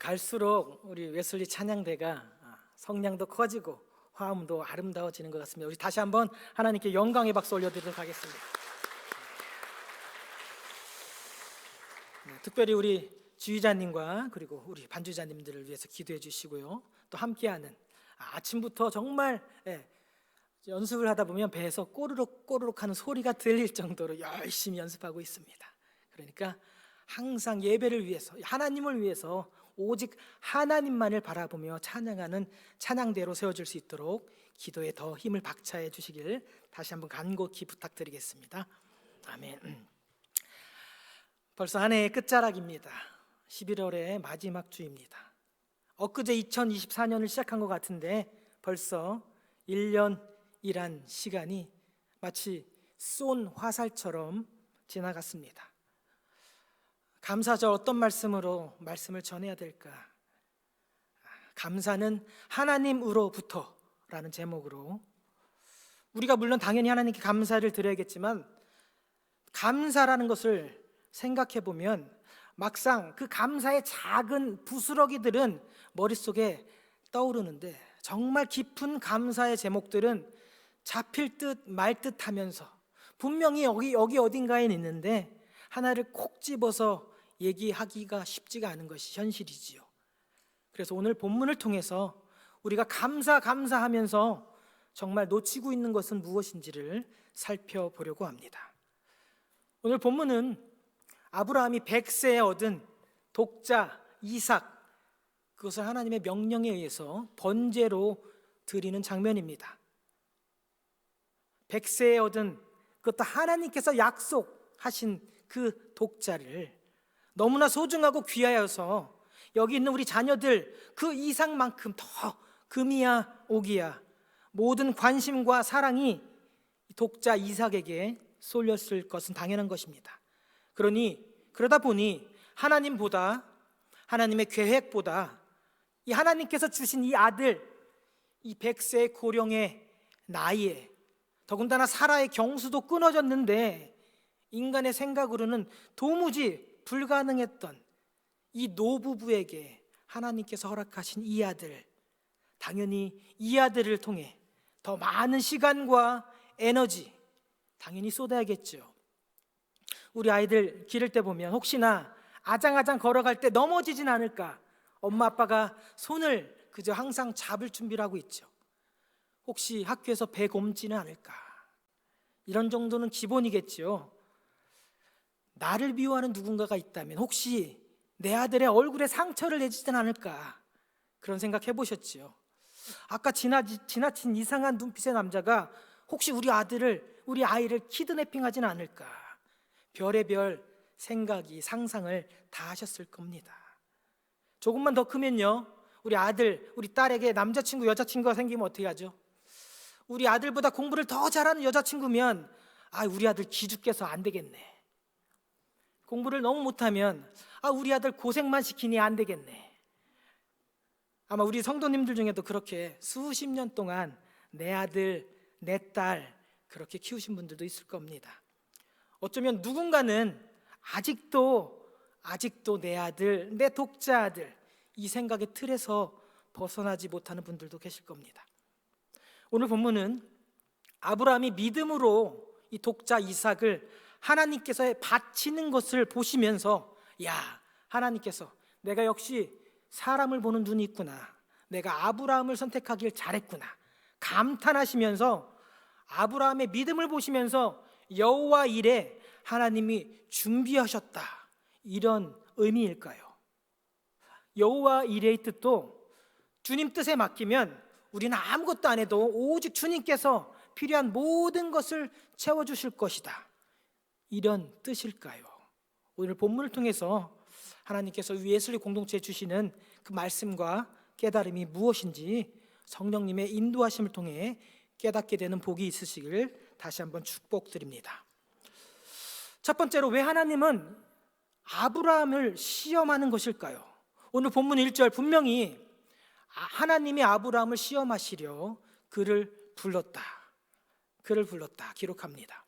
갈수록 우리 웨슬리 찬양대가 성량도 커지고 화음도 아름다워지는 것 같습니다. 우리 다시 한번 하나님께 영광의 박수 올려드리도록 하겠습니다. 특별히 우리 지휘자님과 그리고 우리 반주자님들을 위해서 기도해 주시고요. 또 함께하는 아침부터 정말 연습을 하다 보면 배에서 꼬르륵 꼬르륵 하는 소리가 들릴 정도로 열심히 연습하고 있습니다. 그러니까 항상 예배를 위해서, 하나님을 위해서 오직 하나님만을 바라보며 찬양하는 찬양대로 세워질 수 있도록 기도에 더 힘을 박차해 주시길 다시 한번 간곡히 부탁드리겠습니다. 아멘. 벌써 한 해의 끝자락입니다. 11월의 마지막 주입니다. 엊그제 2024년을 시작한 것 같은데 벌써 1년이란 시간이 마치 쏜 화살처럼 지나갔습니다. 감사절 어떤 말씀으로 말씀을 전해야 될까? 감사는 하나님으로부터라는 제목으로, 우리가 물론 당연히 하나님께 감사를 드려야겠지만 감사라는 것을 생각해 보면 막상 그 감사의 작은 부스러기들은 머릿속에 떠오르는데 정말 깊은 감사의 제목들은 잡힐 듯 말 듯 하면서 분명히 여기 어딘가에 있는데 하나를 콕 집어서 얘기하기가 쉽지가 않은 것이 현실이지요. 그래서 오늘 본문을 통해서 우리가 감사하면서 정말 놓치고 있는 것은 무엇인지를 살펴보려고 합니다. 오늘 본문은 아브라함이 100세에 얻은 독자 이삭, 그것을 하나님의 명령에 의해서 번제로 드리는 장면입니다. 100세에 얻은, 그것도 하나님께서 약속하신 그 독자를 너무나 소중하고 귀하여서 여기 있는 우리 자녀들 그 이상만큼 더 금이야 오기야 모든 관심과 사랑이 독자 이삭에게 쏠렸을 것은 당연한 것입니다. 그러다 보니 하나님보다, 하나님의 계획보다 이 하나님께서 주신 이 아들, 이 100세의 고령의 나이에 더군다나 사라의 경수도 끊어졌는데 인간의 생각으로는 도무지 불가능했던 이 노부부에게 하나님께서 허락하신 이 아들, 당연히 이 아들을 통해 더 많은 시간과 에너지 당연히 쏟아야겠죠. 우리 아이들 기를 때 보면 혹시나 아장아장 걸어갈 때 넘어지진 않을까 엄마 아빠가 손을 그저 항상 잡을 준비를 하고 있죠. 혹시 학교에서 배 곪지는 않을까, 이런 정도는 기본이겠죠. 나를 미워하는 누군가가 있다면 혹시 내 아들의 얼굴에 상처를 내지는 않을까, 그런 생각 해보셨지요? 아까 지나친 이상한 눈빛의 남자가 혹시 우리 아이를 키드내핑하지는 않을까, 별의별 생각이, 상상을 다 하셨을 겁니다. 조금만 더 크면요, 우리 아들, 우리 딸에게 남자친구, 여자친구가 생기면 어떻게 하죠? 우리 아들보다 공부를 더 잘하는 여자친구면 우리 아들 기죽겠어 안 되겠네. 공부를 너무 못하면 우리 아들 고생만 시키니 안 되겠네. 아마 우리 성도님들 중에도 그렇게 수십 년 동안 내 아들, 내 딸 그렇게 키우신 분들도 있을 겁니다. 어쩌면 누군가는 아직도 내 아들, 내 독자 아들, 이 생각의 틀에서 벗어나지 못하는 분들도 계실 겁니다. 오늘 본문은 아브라함이 믿음으로 이 독자 이삭을 하나님께서 바치는 것을 보시면서, 하나님께서 내가 역시 사람을 보는 눈이 있구나, 내가 아브라함을 선택하길 잘했구나 감탄하시면서 아브라함의 믿음을 보시면서 여호와 일에 하나님이 준비하셨다, 이런 의미일까요? 여호와 일의 뜻도 주님 뜻에 맡기면 우리는 아무것도 안 해도 오직 주님께서 필요한 모든 것을 채워주실 것이다, 이런 뜻일까요? 오늘 본문을 통해서 하나님께서 웨슬리 공동체에 주시는 그 말씀과 깨달음이 무엇인지 성령님의 인도하심을 통해 깨닫게 되는 복이 있으시길 다시 한번 축복드립니다. 첫 번째로, 왜 하나님은 아브라함을 시험하는 것일까요? 오늘 본문 1절 분명히 하나님이 아브라함을 시험하시려 그를 불렀다 기록합니다.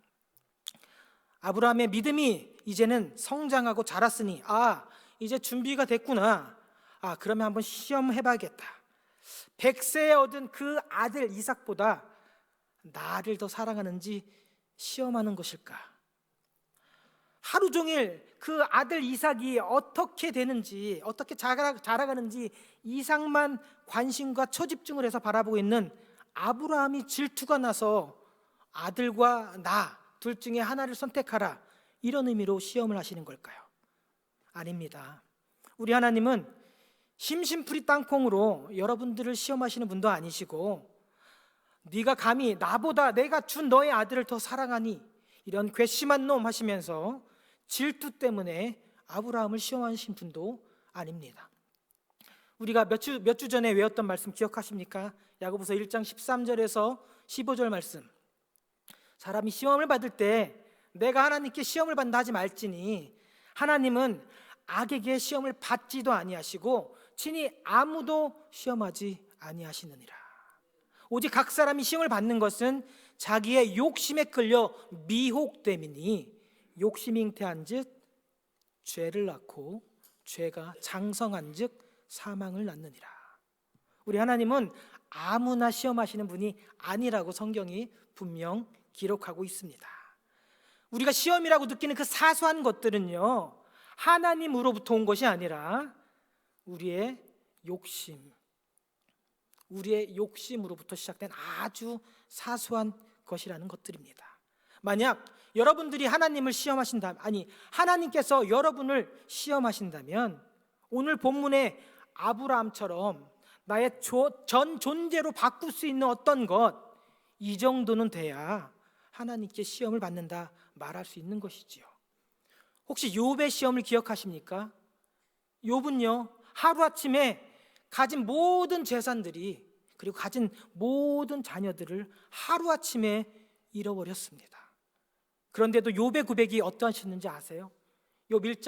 아브라함의 믿음이 이제는 성장하고 자랐으니 이제 준비가 됐구나, 그러면 한번 시험해봐야겠다. 100세에 얻은 그 아들 이삭보다 나를 더 사랑하는지 시험하는 것일까? 하루 종일 그 아들 이삭이 어떻게 되는지, 어떻게 자라가는지 이삭만 관심과 초집중을 해서 바라보고 있는 아브라함이 질투가 나서 아들과 나 둘 중에 하나를 선택하라, 이런 의미로 시험을 하시는 걸까요? 아닙니다. 우리 하나님은 심심풀이 땅콩으로 여러분들을 시험하시는 분도 아니시고, 네가 감히 나보다 내가 준 너의 아들을 더 사랑하니, 이런 괘씸한 놈 하시면서 질투 때문에 아브라함을 시험하신 분도 아닙니다. 우리가 몇 주 전에 외웠던 말씀 기억하십니까? 야고보서 1장 13절에서 15절 말씀. 사람이 시험을 받을 때 내가 하나님께 시험을 받는다 하지 말지니 하나님은 악에게 시험을 받지도 아니하시고 친히 아무도 시험하지 아니하시느니라. 오직 각 사람이 시험을 받는 것은 자기의 욕심에 끌려 미혹됨이니 욕심이 잉태한즉 죄를 낳고 죄가 장성한즉 사망을 낳느니라. 우리 하나님은 아무나 시험하시는 분이 아니라고 성경이 분명 기록하고 있습니다. 우리가 시험이라고 느끼는 그 사소한 것들은요, 하나님으로부터 온 것이 아니라 우리의 욕심으로부터 시작된 아주 사소한 것이라는 것들입니다. 만약 여러분들이 하나님을 하나님께서 여러분을 시험하신다면 오늘 본문의 아브라함처럼 나의 전 존재로 바꿀 수 있는 어떤 것, 이 정도는 돼야 하나님께 시험을 받는다 말할 수 있는 것이지요. 혹시 욥의 시험을 기억하십니까? 욥은요, 하루아침에 가진 모든 재산들이, 그리고 가진 모든 자녀들을 하루아침에 잃어버렸습니다. 그런데도 욥의 고백이 어떠하셨는지 아세요? 욥기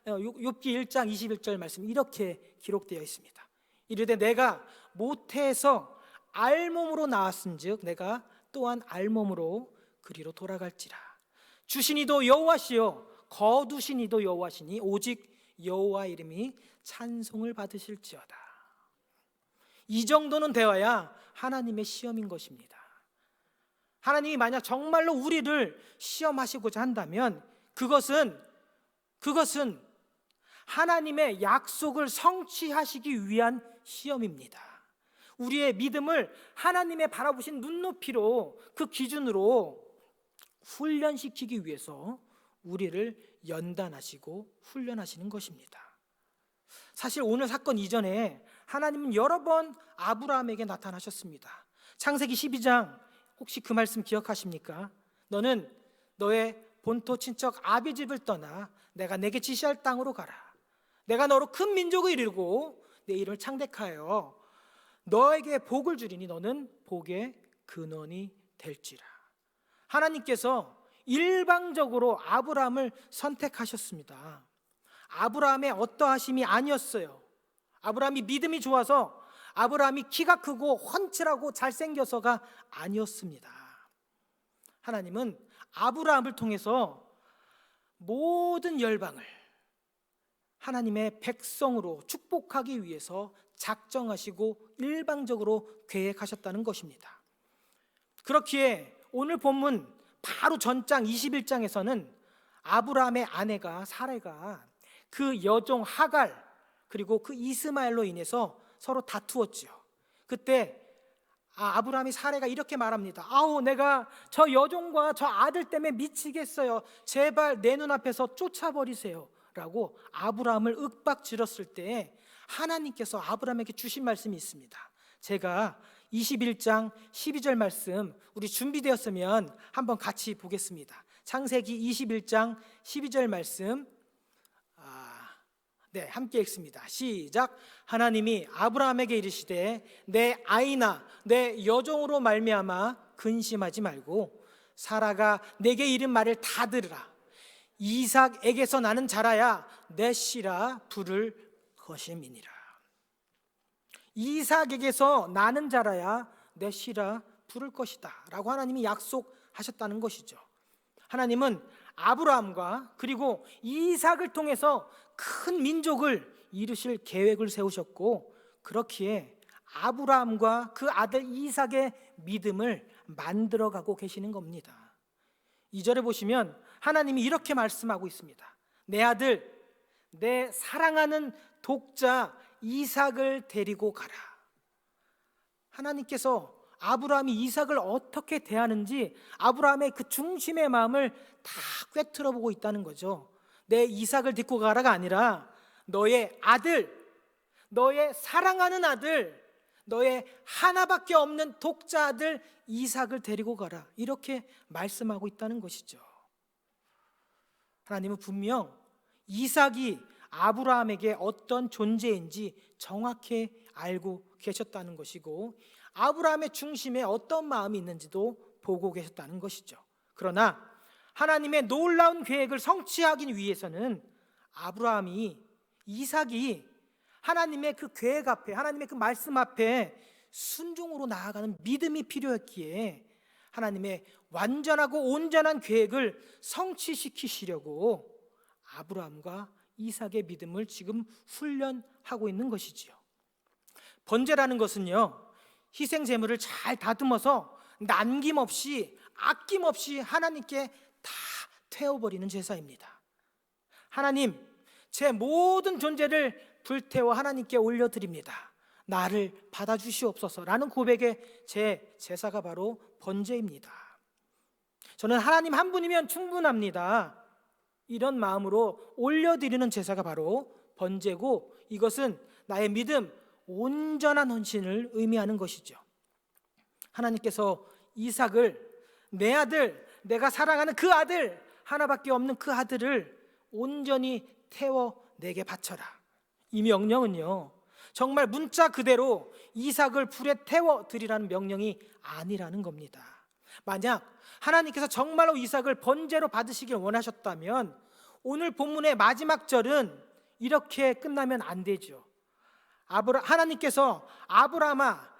1장 21절 말씀 이렇게 기록되어 있습니다. 이르되 내가 모태에서 알몸으로 나왔은즉 내가 또한 알몸으로 그리로 돌아갈지라. 주시니도 여호와시요 거두시니도 여호와시니 오직 여호와 이름이 찬송을 받으실지어다. 이 정도는 되어야 하나님의 시험인 것입니다. 하나님이 만약 정말로 우리를 시험하시고자 한다면 그것은 하나님의 약속을 성취하시기 위한 시험입니다. 우리의 믿음을 하나님의 바라보신 눈높이로, 그 기준으로 훈련시키기 위해서 우리를 연단하시고 훈련하시는 것입니다. 사실 오늘 사건 이전에 하나님은 여러 번 아브라함에게 나타나셨습니다. 창세기 12장 혹시 그 말씀 기억하십니까? 너는 너의 본토 친척 아비 집을 떠나 내가 내게 지시할 땅으로 가라. 내가 너로 큰 민족을 이루고 내 이름을 창대하여 너에게 복을 주리니 너는 복의 근원이 될지라. 하나님께서 일방적으로 아브라함을 선택하셨습니다. 아브라함의 어떠하심이 아니었어요. 아브라함이 믿음이 좋아서, 아브라함이 키가 크고 훤칠하고 잘생겨서가 아니었습니다. 하나님은 아브라함을 통해서 모든 열방을 하나님의 백성으로 축복하기 위해서 작정하시고 일방적으로 계획하셨다는 것입니다. 그렇기에 오늘 본문 바로 전장 21장에서는 아브라함의 아내가 사레가 그 여종 하갈 그리고 그 이스마엘로 인해서 서로 다투었죠. 그때 아브라함이 사레가 이렇게 말합니다. 내가 저 여종과 저 아들 때문에 미치겠어요. 제발 내 눈앞에서 쫓아버리세요 라고 아브라함을 윽박지렀을 때 하나님께서 아브라함에게 주신 말씀이 있습니다. 제가 21장 12절 말씀 우리 준비되었으면 한번 같이 보겠습니다. 창세기 21장 12절 말씀 함께 읽습니다. 시작. 하나님이 아브라함에게 이르시되 내 아이나 내 여종으로 말미암아 근심하지 말고 사라가 내게 이른 말을 다 들으라. 이삭에게서 나는 자라야 내 씨라 부를 것임이니라. 이삭에게서 나는 자라야 내 씨라 부를 것이다 라고 하나님이 약속하셨다는 것이죠. 하나님은 아브라함과 그리고 이삭을 통해서 큰 민족을 이루실 계획을 세우셨고, 그렇기에 아브라함과 그 아들 이삭의 믿음을 만들어가고 계시는 겁니다. 2절에 보시면 하나님이 이렇게 말씀하고 있습니다. 내 아들, 내 사랑하는 독자 이삭을 데리고 가라. 하나님께서 아브라함이 이삭을 어떻게 대하는지 아브라함의 그 중심의 마음을 다 꿰뚫어 보고 있다는 거죠. 내 이삭을 데리고 가라가 아니라 너의 아들, 너의 사랑하는 아들, 너의 하나밖에 없는 독자 아들 이삭을 데리고 가라, 이렇게 말씀하고 있다는 것이죠. 하나님은 분명 이삭이 아브라함에게 어떤 존재인지 정확히 알고 계셨다는 것이고, 아브라함의 중심에 어떤 마음이 있는지도 보고 계셨다는 것이죠. 그러나 하나님의 놀라운 계획을 성취하기 위해서는 이삭이 하나님의 그 계획 앞에, 하나님의 그 말씀 앞에 순종으로 나아가는 믿음이 필요했기에 하나님의 완전하고 온전한 계획을 성취시키시려고 아브라함과 이삭의 믿음을 지금 훈련하고 있는 것이지요. 번제라는 것은요, 희생 제물을 잘 다듬어서 남김없이 아낌없이 하나님께 다 태워버리는 제사입니다. 하나님, 제 모든 존재를 불태워 하나님께 올려드립니다. 나를 받아주시옵소서라는 고백의 제 제사가 바로 번제입니다. 저는 하나님 한 분이면 충분합니다, 이런 마음으로 올려드리는 제사가 바로 번제고, 이것은 나의 믿음, 온전한 헌신을 의미하는 것이죠. 하나님께서 이삭을, 내 아들, 내가 사랑하는 그 아들, 하나밖에 없는 그 아들을 온전히 태워 내게 바쳐라, 이 명령은요, 정말 문자 그대로 이삭을 불에 태워 드리라는 명령이 아니라는 겁니다. 만약 하나님께서 정말로 이삭을 번제로 받으시길 원하셨다면 오늘 본문의 마지막 절은 이렇게 끝나면 안 되죠. 하나님께서 아브라함아,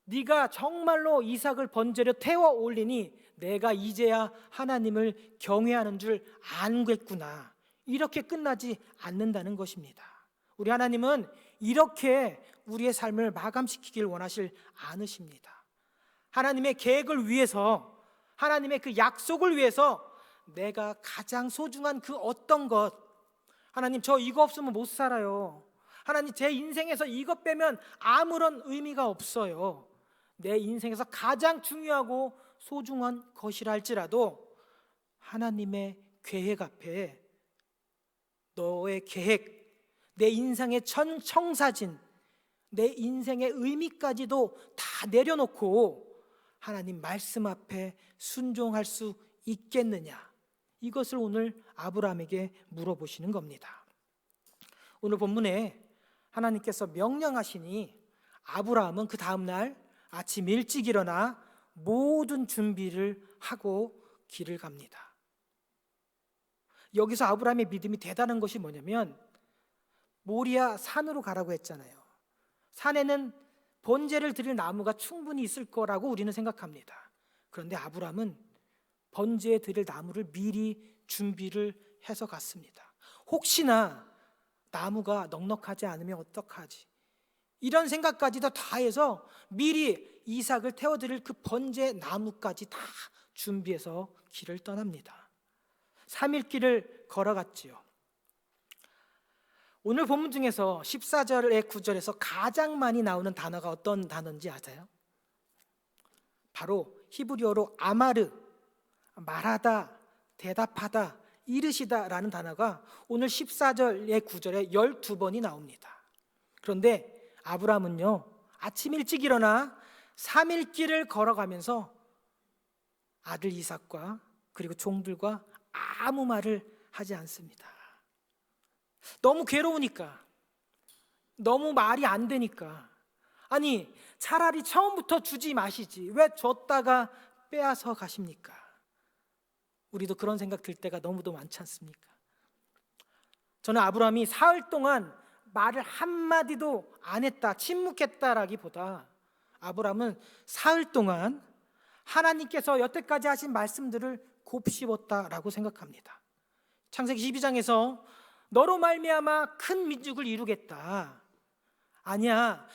네가 정말로 이삭을 번제로 태워 올리니 내가 이제야 하나님을 경외하는 줄 알겠구나, 이렇게 끝나지 않는다는 것입니다. 우리 하나님은 이렇게 우리의 삶을 마감시키길 원하실 않으십니다. 하나님의 계획을 위해서, 하나님의 그 약속을 위해서 내가 가장 소중한 그 어떤 것, 하나님 저 이거 없으면 못 살아요, 하나님 제 인생에서 이것 빼면 아무런 의미가 없어요, 내 인생에서 가장 중요하고 소중한 것이라 할지라도 하나님의 계획 앞에 너의 계획, 내 인생의 청사진, 내 인생의 의미까지도 다 내려놓고 하나님 말씀 앞에 순종할 수 있겠느냐, 이것을 오늘 아브라함에게 물어보시는 겁니다. 오늘 본문에 하나님께서 명령하시니 아브라함은 그 다음날 아침 일찍 일어나 모든 준비를 하고 길을 갑니다. 여기서 아브라함의 믿음이 대단한 것이 뭐냐면, 모리아 산으로 가라고 했잖아요. 산에는 번제를 드릴 나무가 충분히 있을 거라고 우리는 생각합니다. 그런데 아브라함은 번제에 드릴 나무를 미리 준비를 해서 갔습니다. 혹시나 나무가 넉넉하지 않으면 어떡하지, 이런 생각까지도 다 해서 미리 이삭을 태워드릴 그 번제 나무까지 다 준비해서 길을 떠납니다. 3일 길을 걸어갔지요. 오늘 본문 중에서 14절의 9절에서 가장 많이 나오는 단어가 어떤 단어인지 아세요? 바로 히브리어로 아마르, 말하다, 대답하다, 이르시다 라는 단어가 오늘 14절의 9절에 12번이 나옵니다. 그런데 아브라함은요, 아침 일찍 일어나 3일 길을 걸어가면서 아들 이삭과 그리고 종들과 아무 말을 하지 않습니다. 너무 괴로우니까, 너무 말이 안 되니까, 아니 차라리 처음부터 주지 마시지 왜 줬다가 빼앗아 가십니까? 우리도 그런 생각 들 때가 너무도 많지 않습니까? 저는 아브라함이 사흘 동안 말을 한마디도 안 했다, 침묵했다라기보다 아브라함은 사흘 동안 하나님께서 여태까지 하신 말씀들을 곱씹었다라고 생각합니다. 창세기 12장에서 너로 말미암아 큰 민족을 이루겠다. 아니야,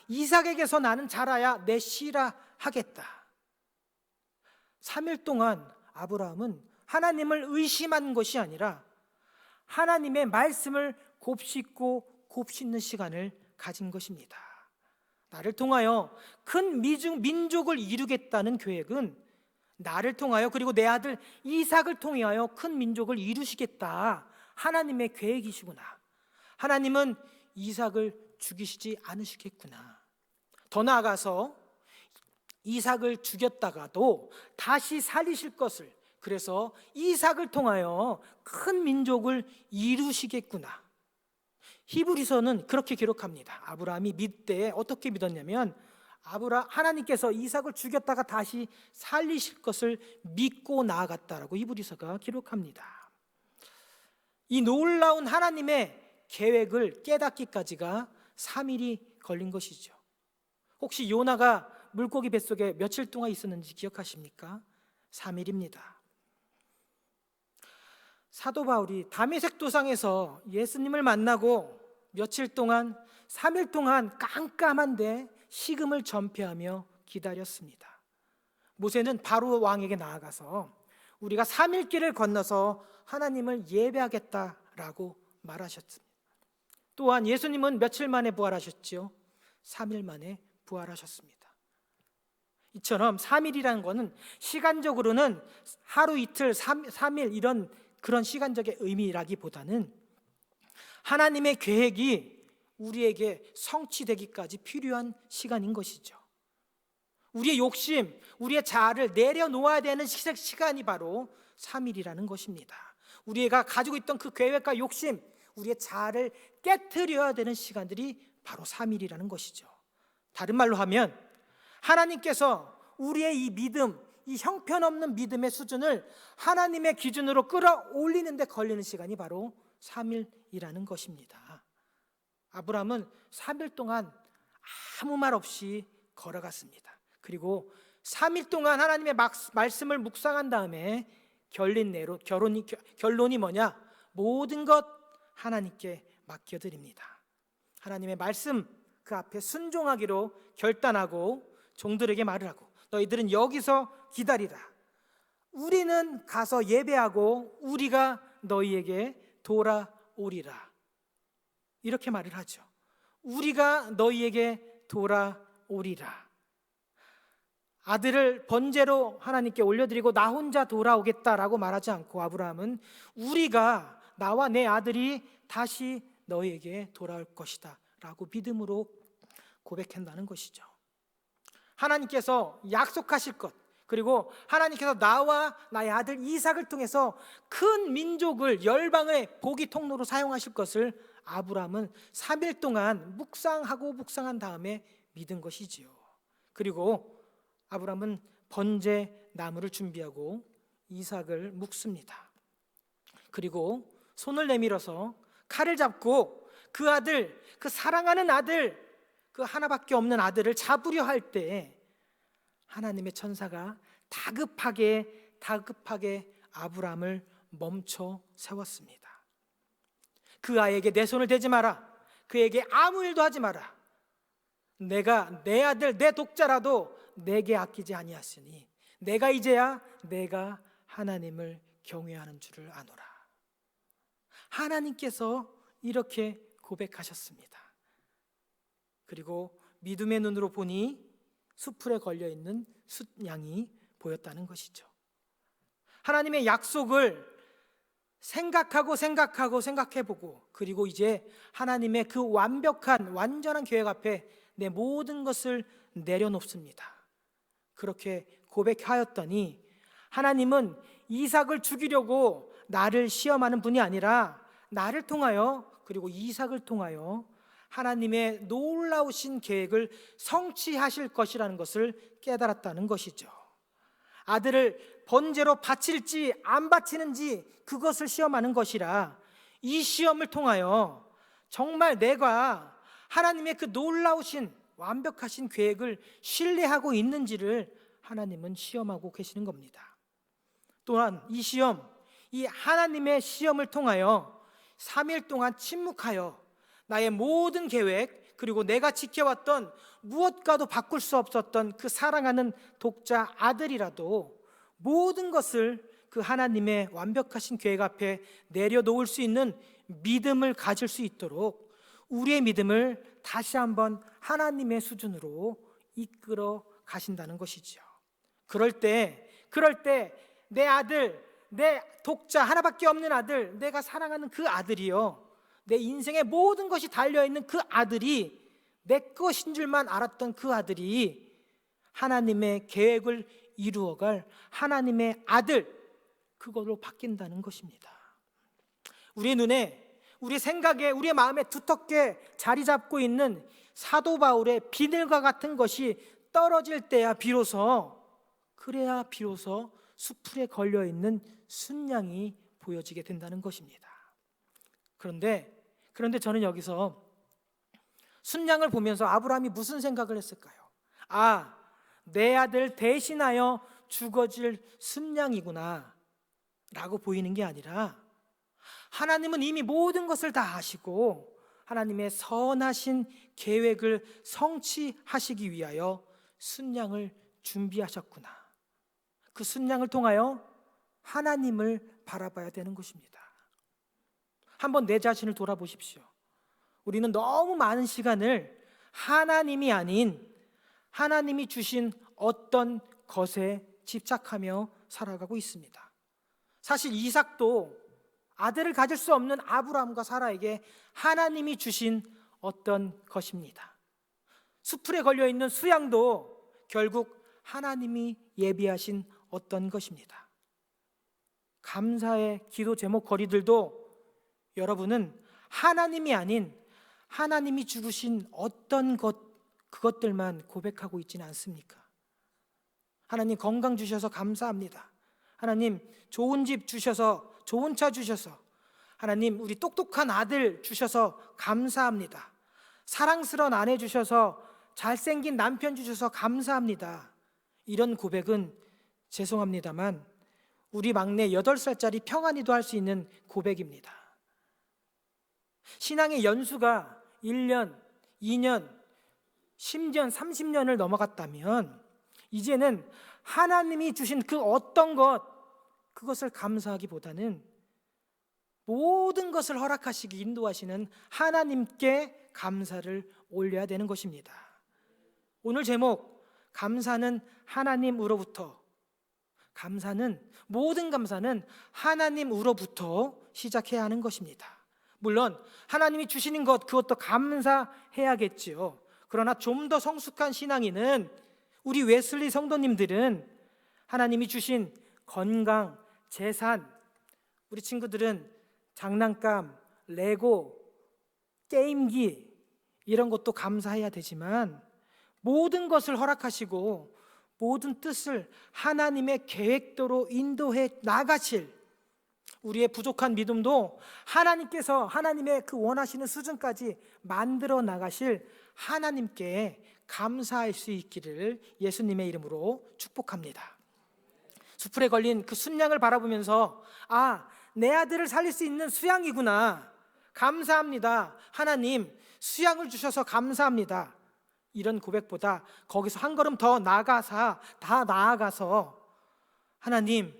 이삭에게서 나는 자라야 내 씨라 하겠다. 3일 동안 아브라함은 하나님을 의심한 것이 아니라 하나님의 말씀을 곱씹고 곱씹는 시간을 가진 것입니다. 나를 통하여 큰 민족을 이루겠다는 계획은 나를 통하여, 그리고 내 아들 이삭을 통하여 큰 민족을 이루시겠다, 하나님의 계획이시구나. 하나님은 이삭을 죽이시지 않으시겠구나. 더 나아가서 이삭을 죽였다가도 다시 살리실 것을, 그래서 이삭을 통하여 큰 민족을 이루시겠구나. 히브리서는 그렇게 기록합니다. 아브라함이 믿되 어떻게 믿었냐면, 하나님께서 이삭을 죽였다가 다시 살리실 것을 믿고 나아갔다라고 히브리서가 기록합니다. 이 놀라운 하나님의 계획을 깨닫기까지가 3일이 걸린 것이죠. 혹시 요나가 물고기 뱃속에 며칠 동안 있었는지 기억하십니까? 3일입니다. 사도 바울이 다메섹 도상에서 예수님을 만나고 며칠 동안, 3일 동안 깜깜한데 식음을 전폐하며 기다렸습니다. 모세는 바로 왕에게 나아가서 우리가 3일 길을 건너서 하나님을 예배하겠다라고 말하셨습니다. 또한 예수님은 며칠 만에 부활하셨지요? 3일 만에 부활하셨습니다. 이처럼 3일이라는 것은 시간적으로는 하루 이틀 3일 이런 그런 시간적인 의미라기보다는 하나님의 계획이 우리에게 성취되기까지 필요한 시간인 것이죠. 우리의 욕심, 우리의 자아를 내려놓아야 되는 시간이 바로 3일이라는 것입니다. 우리가 가지고 있던 그 계획과 욕심, 우리의 자아를 깨트려야 되는 시간들이 바로 3일이라는 것이죠. 다른 말로 하면 하나님께서 우리의 이 믿음, 이 형편없는 믿음의 수준을 하나님의 기준으로 끌어올리는 데 걸리는 시간이 바로 3일이라는 것입니다. 아브라함은 3일 동안 아무 말 없이 걸어갔습니다. 그리고 3일 동안 하나님의 말씀을 묵상한 다음에 결론이 뭐냐? 모든 것 하나님께 맡겨드립니다. 하나님의 말씀 그 앞에 순종하기로 결단하고 종들에게 말을 하고, 너희들은 여기서 기다리라. 우리는 가서 예배하고 우리가 너희에게 돌아오리라. 이렇게 말을 하죠. 우리가 너희에게 돌아오리라. 아들을 번제로 하나님께 올려드리고 나 혼자 돌아오겠다라고 말하지 않고 아브라함은 우리가, 나와 내 아들이 다시 너희에게 돌아올 것이다 라고 믿음으로 고백한다는 것이죠. 하나님께서 약속하실 것, 그리고 하나님께서 나와 나의 아들 이삭을 통해서 큰 민족을, 열방의 복의 통로로 사용하실 것을 아브라함은 3일 동안 묵상한 다음에 믿은 것이지요. 그리고 아브라함은 번제 나무를 준비하고 이삭을 묵습니다. 그리고 손을 내밀어서 칼을 잡고 그 아들, 그 사랑하는 아들, 그 하나밖에 없는 아들을 잡으려 할 때 하나님의 천사가 다급하게 아브라함을 멈춰 세웠습니다. 그 아이에게 내 손을 대지 마라. 그에게 아무 일도 하지 마라. 내가 내 아들, 내 독자라도 내게 아끼지 아니하시니 내가 이제야 내가 하나님을 경외하는 줄을 아노라. 하나님께서 이렇게 고백하셨습니다. 그리고 믿음의 눈으로 보니 수풀에 걸려있는 숫양이 보였다는 것이죠. 하나님의 약속을 생각해보고, 그리고 이제 하나님의 그 완전한 계획 앞에 내 모든 것을 내려놓습니다. 그렇게 고백하였더니 하나님은 이삭을 죽이려고 나를 시험하는 분이 아니라 나를 통하여, 그리고 이삭을 통하여 하나님의 놀라우신 계획을 성취하실 것이라는 것을 깨달았다는 것이죠. 아들을 번제로 바칠지 안 바치는지 그것을 시험하는 것이라, 이 시험을 통하여 정말 내가 하나님의 그 놀라우신 완벽하신 계획을 신뢰하고 있는지를 하나님은 시험하고 계시는 겁니다. 또한 이 시험, 이 하나님의 시험을 통하여 3일 동안 침묵하여 나의 모든 계획, 그리고 내가 지켜왔던 무엇과도 바꿀 수 없었던 그 사랑하는 독자 아들이라도 모든 것을 그 하나님의 완벽하신 계획 앞에 내려놓을 수 있는 믿음을 가질 수 있도록 우리의 믿음을 다시 한번 하나님의 수준으로 이끌어 가신다는 것이죠. 그럴 때 내 아들, 내 독자 하나밖에 없는 아들, 내가 사랑하는 그 아들이요, 내 인생의 모든 것이 달려있는 그 아들이, 내 것인 줄만 알았던 그 아들이 하나님의 계획을 이루어갈 하나님의 아들, 그걸로 바뀐다는 것입니다. 우리의 눈에, 우리의 생각에, 우리의 마음에 두텁게 자리 잡고 있는 사도 바울의 비늘과 같은 것이 떨어질 때야 비로소, 그래야 비로소 수풀에 걸려있는 순양이 보여지게 된다는 것입니다. 그런데 저는 여기서 순양을 보면서 아브라함이 무슨 생각을 했을까요? 아, 내 아들 대신하여 죽어질 순양이구나 라고 보이는 게 아니라, 하나님은 이미 모든 것을 다 아시고 하나님의 선하신 계획을 성취하시기 위하여 순양을 준비하셨구나, 그 순양을 통하여 하나님을 바라봐야 되는 것입니다. 한번 내 자신을 돌아보십시오. 우리는 너무 많은 시간을 하나님이 아닌 하나님이 주신 어떤 것에 집착하며 살아가고 있습니다. 사실 이삭도 아들을 가질 수 없는 아브라함과 사라에게 하나님이 주신 어떤 것입니다. 수풀에 걸려있는 수양도 결국 하나님이 예비하신 어떤 것입니다. 감사의 기도 제목 거리들도 여러분은 하나님이 아닌 하나님이 주신 어떤 것, 그것들만 고백하고 있지는 않습니까? 하나님 건강 주셔서 감사합니다. 하나님 좋은 집 주셔서, 좋은 차 주셔서, 하나님 우리 똑똑한 아들 주셔서 감사합니다. 사랑스러운 아내 주셔서, 잘생긴 남편 주셔서 감사합니다. 이런 고백은 죄송합니다만 우리 막내 8살짜리 평안이도 할 수 있는 고백입니다. 신앙의 연수가 1년, 2년, 10년, 30년을 넘어갔다면 이제는 하나님이 주신 그 어떤 것, 그것을 감사하기보다는 모든 것을 허락하시기 인도하시는 하나님께 감사를 올려야 되는 것입니다. 오늘 제목, 감사는 하나님으로부터. 모든 감사는 하나님으로부터 시작해야 하는 것입니다. 물론 하나님이 주시는 것, 그것도 감사해야겠지요. 그러나 좀 더 성숙한 신앙인은, 우리 웨슬리 성도님들은 하나님이 주신 건강, 재산, 우리 친구들은 장난감, 레고, 게임기, 이런 것도 감사해야 되지만 모든 것을 허락하시고 모든 뜻을 하나님의 계획대로 인도해 나가실 우리의 부족한 믿음도 하나님께서 하나님의 그 원하시는 수준까지 만들어 나가실 하나님께 감사할 수 있기를 예수님의 이름으로 축복합니다. 수풀에 걸린 그 순양을 바라보면서, 아, 내 아들을 살릴 수 있는 수양이구나, 감사합니다, 하나님 수양을 주셔서 감사합니다, 이런 고백보다 거기서 한 걸음 더 나아가서 하나님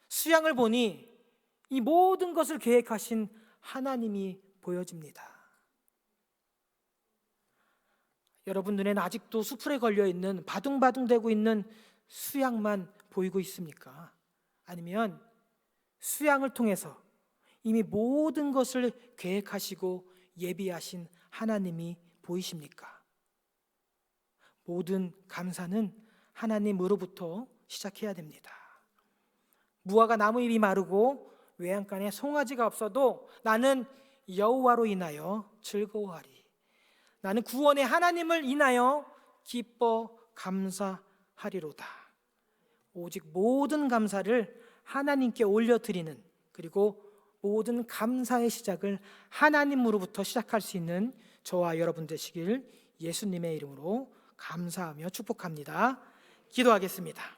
수양을 보니 이 모든 것을 계획하신 하나님이 보여집니다. 여러분 눈에는 아직도 수풀에 걸려있는, 바둥바둥대고 있는 수양만 보이고 있습니까? 아니면 수양을 통해서 이미 모든 것을 계획하시고 예비하신 하나님이 보이십니까? 모든 감사는 하나님으로부터 시작해야 됩니다. 무화과 나무잎이 마르고 외양간에 송아지가 없어도 나는 여호와로 인하여 즐거워하리. 나는 구원의 하나님을 인하여 기뻐 감사하리로다. 오직 모든 감사를 하나님께 올려드리는, 그리고 모든 감사의 시작을 하나님으로부터 시작할 수 있는 저와 여러분 되시길 예수님의 이름으로 감사하며 축복합니다. 기도하겠습니다.